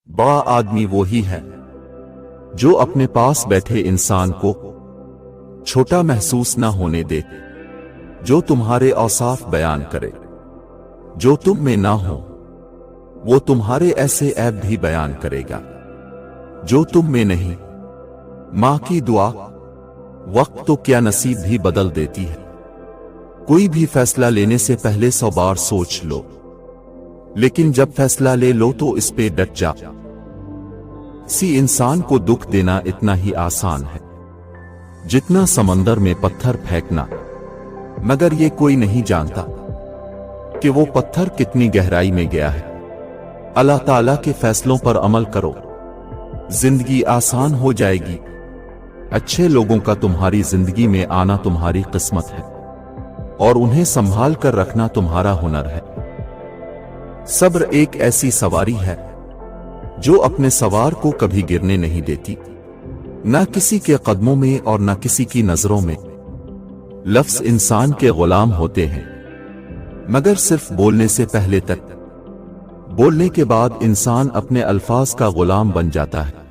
बड़ा आदमी वही है जो अपने पास बैठे इंसान को छोटा महसूस ना होने दे, जो तुम्हारे औसाफ बयान करे जो तुम में ना हो, वो तुम्हारे ऐसे ऐब भी बयान करेगा जो तुम में नहीं। माँ की दुआ वक्त तो क्या नसीब भी बदल देती है। कोई भी फैसला लेने से पहले 100 बार सोच लो, लेकिन जब फैसला ले लो तो इस पे डट जा। किसी इंसान को दुख देना इतना ही आसान है जितना समंदर में पत्थर फेंकना, मगर ये कोई नहीं जानता कि वो पत्थर कितनी गहराई में गया है। अल्लाह ताला के फैसलों पर अमल करो, जिंदगी आसान हो जाएगी। अच्छे लोगों का तुम्हारी जिंदगी में आना तुम्हारी किस्मत है और उन्हें संभाल कर रखना तुम्हारा हुनर है। सब्र एक ऐसी सवारी है जो अपने सवार को कभी गिरने नहीं देती, ना किसी के कदमों में और ना किसी की नजरों में। लफ्ज इंसान के गुलाम होते हैं, मगर सिर्फ बोलने से पहले तक। बोलने के बाद इंसान अपने अल्फाज का गुलाम बन जाता है।